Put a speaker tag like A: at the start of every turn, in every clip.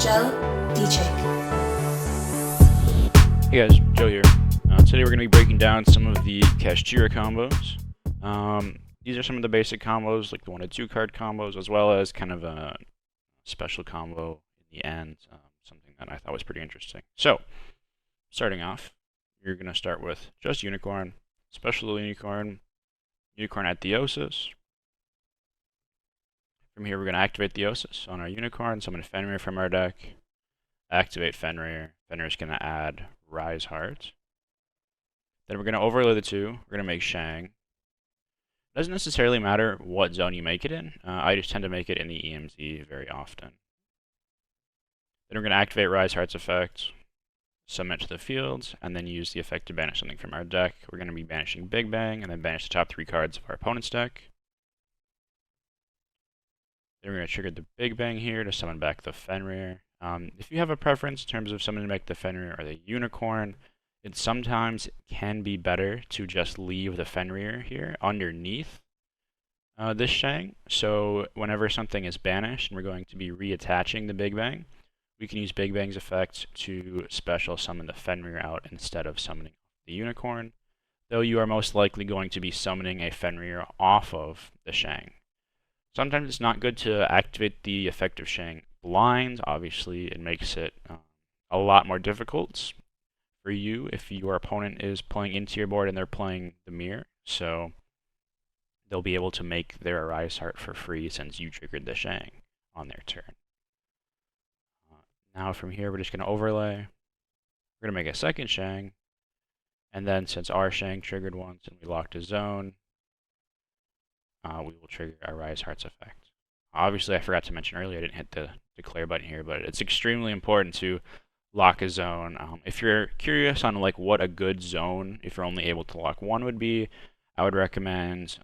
A: Joe, DJ.
B: Hey guys, Joe here. Today we're going to be breaking down some of the KASHTIRA combos. These are some of the basic combos, like the 1 to 2 card combos, as well as kind of a special combo in the end, something that I thought was pretty interesting. So, starting off, you're going to start with just Unicorn, Special Unicorn, Unicorn at Theosis. From here, we're going to activate Theosis on our Unicorn, summon Fenrir from our deck, activate Fenrir. Fenrir's going to add Rise Heart. Then we're going to overlay the two. We're going to make Shang. Doesn't necessarily matter what zone you make it in. I just tend to make it in the EMZ very often. Then we're going to activate Rise Heart's effect, summon it to the field, and then use the effect to banish something from our deck. We're going to be banishing Big Bang, and then banish the top 3 cards of our opponent's deck. Then we're going to trigger the Big Bang here to summon back the Fenrir. If you have a preference in terms of summoning back the Fenrir or the Unicorn, it sometimes can be better to just leave the Fenrir here underneath this Shang. So whenever something is banished and we're going to be reattaching the Big Bang, we can use Big Bang's effect to special summon the Fenrir out instead of summoning the Unicorn, though you are most likely going to be summoning a Fenrir off of the Shang. Sometimes it's not good to activate the effect of Shang blind. Obviously, it makes it a lot more difficult for you if your opponent is playing into your board and they're playing the mirror. So they'll be able to make their Arise Heart for free since you triggered the Shang on their turn. Now from here, we're just going to overlay. We're going to make a second Shang. And then since our Shang triggered once and we locked a zone, we will trigger our Rise Heart's effect. Obviously, I forgot to mention earlier, I didn't hit the declare button here, but it's extremely important to lock a zone. If you're curious on like what a good zone, if you're only able to lock one would be, I would recommend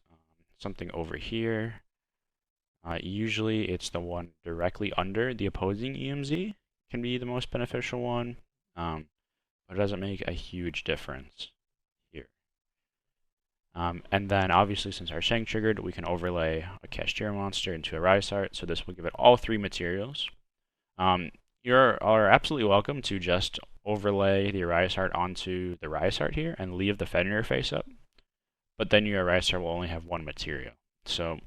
B: something over here. Usually it's the one directly under the opposing EMZ can be the most beneficial one, but it doesn't make a huge difference here. And then obviously since our Shang triggered, we can overlay a KASHTIRA monster into a Rise Heart, so this will give it all 3 materials. You are absolutely welcome to just overlay the Rise Heart onto the Rise Heart here and leave the Fenrir face up, but then your Rise Heart will only have 1 material. So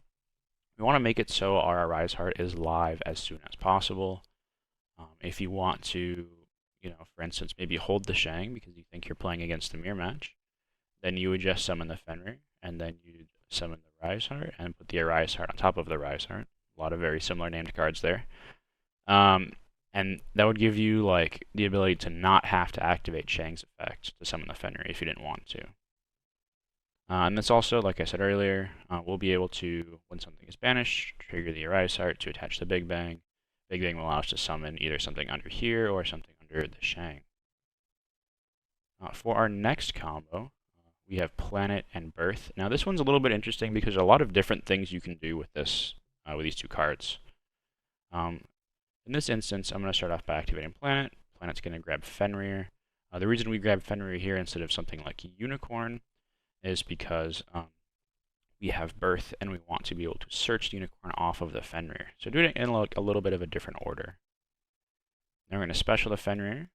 B: we want to make it so our Rise Heart is live as soon as possible. If you want to, for instance, maybe hold the Shang because you think you're playing against the mirror match, then you would just summon the Fenrir, and then you'd summon the Rise Heart and put the Rise Heart on top of the Rise Heart. A lot of very similar named cards there. And that would give you like the ability to not have to activate Shang's effect to summon the Fenrir if you didn't want to. And this also, like I said earlier, we'll be able to, when something is banished, trigger the Rise Heart to attach the Big Bang. Big Bang will allow us to summon either something under here or something under the Shang. For our next combo, we have Planet and Birth. Now this one's a little bit interesting because there are a lot of different things you can do with this, with these 2 cards. In this instance, I'm going to start off by activating Planet. Planet's going to grab Fenrir. The reason we grab Fenrir here instead of something like Unicorn is because we have Birth and we want to be able to search the Unicorn off of the Fenrir. So do it in like a little bit of a different order. Then we're going to special the Fenrir.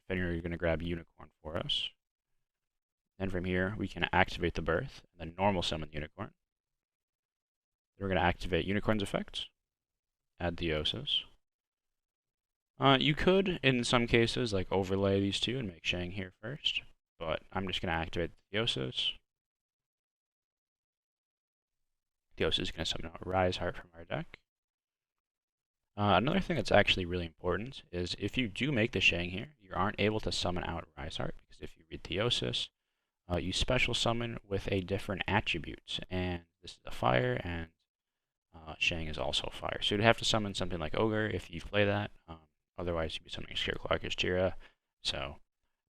B: Fenrir is going to grab Unicorn for us. Then from here, we can activate the Birth and then normal summon the Unicorn. Then we're going to activate Unicorn's effect, add Theosis. You could, in some cases, like overlay these 2 and make Shang here first, but I'm just going to activate Theosis. Theosis is going to summon out Rise Heart from our deck. Another thing that's actually really important is if you do make the Shang here, you aren't able to summon out Rise Heart, because if you read Theosis, you special summon with a different attribute, and this is a fire, and Shang is also fire. So you'd have to summon something like Ogre if you play that. Otherwise, you'd be summoning Scareclaw KASHTIRA. So,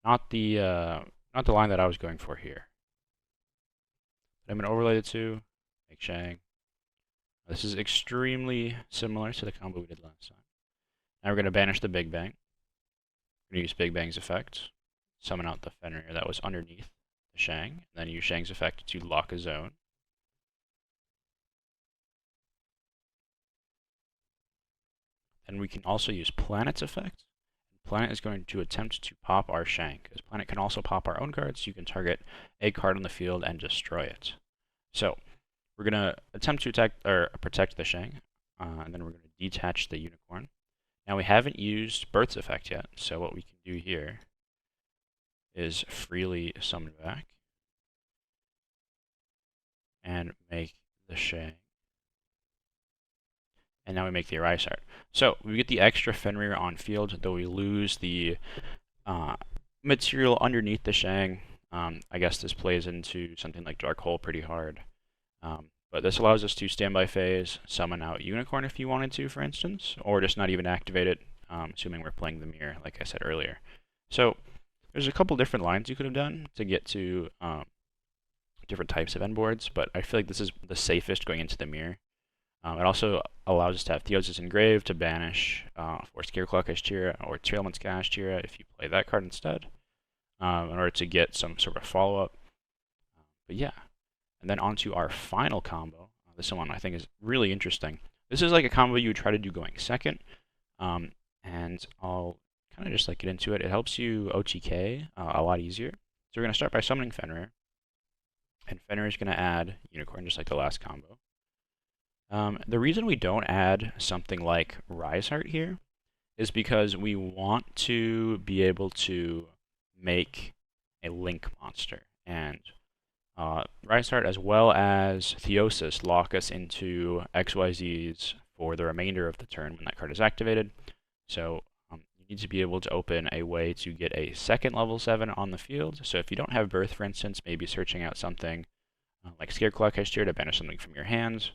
B: not the line that I was going for here. But I'm going to overlay the 2, make Shang. This is extremely similar to the combo we did last time. Now we're going to banish the Big Bang. We're going to use Big Bang's effect, summon out the Fenrir that was underneath the Shang, and then use Shang's effect to lock a zone. And we can also use Planet's effect. Planet is going to attempt to pop our Shang, because Planet can also pop our own cards. You can target a card on the field and destroy it. So we're going to attempt to attack or protect the Shang, and then we're going to detach the Unicorn. Now we haven't used Birth's effect yet, so what we can do here is freely summon back and make the Shang. And now we make the Arise Heart. So we get the extra Fenrir on field, though we lose the material underneath the Shang. I guess this plays into something like Dark Hole pretty hard. But this allows us to standby phase, summon out Unicorn if you wanted to, for instance, or just not even activate it, assuming we're playing the mirror, like I said earlier. So there's a couple different lines you could have done to get to different types of end boards, but I feel like this is the safest going into the mirror. It also allows us to have Theosis Engraved to banish for Scareclaw KASHTIRA or Trailman's KASHTIRA if you play that card instead, in order to get some sort of follow-up. But yeah, and then onto our final combo. This one I think is really interesting. This is like a combo you would try to do going second, and I'll kind of just like get into it. It helps you OTK a lot easier. So we're going to start by summoning Fenrir, and Fenrir is going to add Unicorn just like the last combo. The reason we don't add something like Rise Heart here is because we want to be able to make a link monster. And Rise Heart as well as Theosis lock us into XYZs for the remainder of the turn when that card is activated. So you need to be able to open a way to get a second level 7 on the field. So if you don't have Birth, for instance, maybe searching out something like Scareclaw KASHTIRA to banish something from your hands.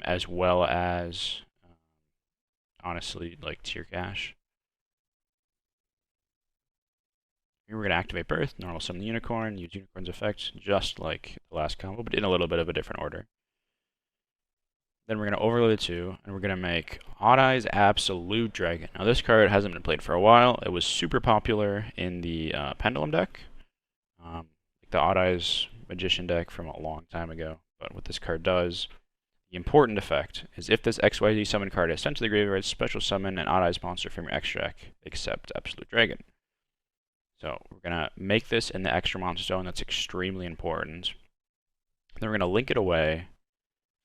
B: As well as, honestly, like Tier Cash. Here we're going to activate Birth, normal summon the Unicorn, use Unicorn's effect, just like the last combo, but in a little bit of a different order. Then we're going to overlay the two, and we're going to make Odd Eyes Absolute Dragon. Now this card hasn't been played for a while. It was super popular in the Pendulum deck, like the Odd Eyes Magician deck from a long time ago. But what this card does, the important effect is if this XYZ summon card is sent to the graveyard, special summon an Odd Eyes monster from your extra deck, except Absolute Dragon. So we're going to make this in the extra monster zone. That's extremely important. Then we're going to link it away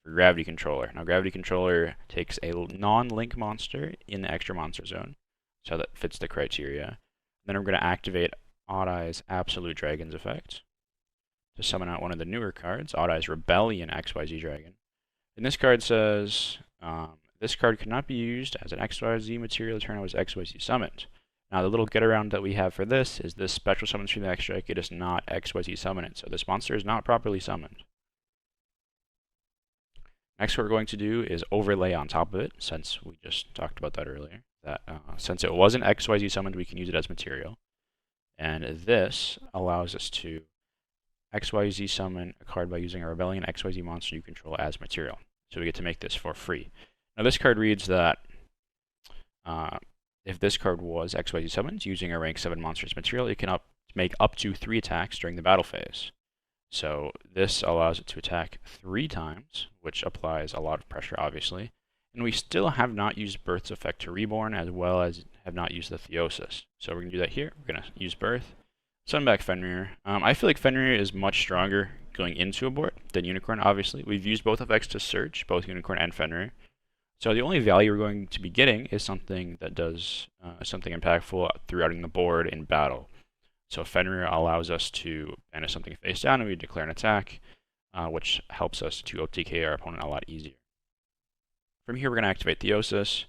B: for Gravity Controller. Now Gravity Controller takes a non-link monster in the extra monster zone, so that fits the criteria. Then we're going to activate Odd Eyes Absolute Dragon's effect to summon out one of the newer cards, Odd Eyes Rebellion XYZ Dragon. And this card says, this card cannot be used as an XYZ material turn it was XYZ summoned. Now the little get around that we have for this is this special summons from the extra deck, it does not XYZ summon it, so this monster is not properly summoned. Next what we're going to do is overlay on top of it, since we just talked about that earlier. That since it wasn't XYZ summoned, we can use it as material. And this allows us to XYZ summon a card by using a Rebellion XYZ monster you control as material. So we get to make this for free. Now this card reads that if this card was XYZ summoned using a rank 7 monster's material, it can make up to 3 attacks during the battle phase. So this allows it to attack 3 times, which applies a lot of pressure obviously. And we still have not used Birth's effect to Reborn, as well as have not used the Theosis. So we're going to do that here. We're going to use Birth. Summon back Fenrir. I feel like Fenrir is much stronger going into a board than Unicorn, obviously. We've used both effects to search, both Unicorn and Fenrir. So the only value we're going to be getting is something that does something impactful throughout the board in battle. So Fenrir allows us to banish something face down and we declare an attack, which helps us to OTK our opponent a lot easier. From here we're going to activate Theosis.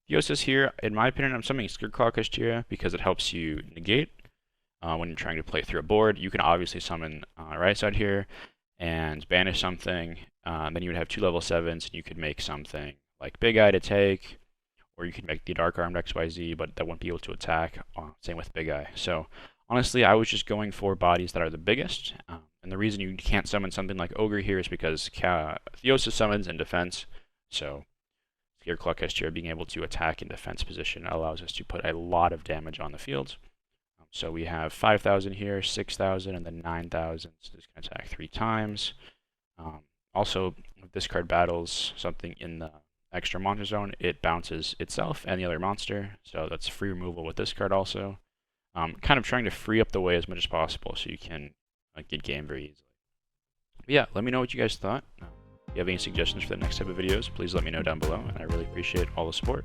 B: Theosis here, in my opinion, I'm summoning Scareclaw KASHTIRA because it helps you negate. When you're trying to play through a board, you can obviously summon right side here and banish something. Then you would have 2 level 7s, and you could make something like Big Eye to take, or you could make the Dark Armed XYZ, but that wouldn't be able to attack. Same with Big Eye. So honestly, I was just going for bodies that are the biggest. And the reason you can't summon something like Ogre here is because Theosis summons in defense. So Scareclaw KASHTIRA being able to attack in defense position allows us to put a lot of damage on the field. So we have 5,000 here, 6,000, and then 9,000. So this can attack 3 times. Also, if this card battles something in the extra monster zone, it bounces itself and the other monster, so that's free removal with this card also. Kind of trying to free up the way as much as possible so you can get game very easily. But yeah, let me know what you guys thought. If you have any suggestions for the next type of videos, please let me know down below, and I really appreciate all the support.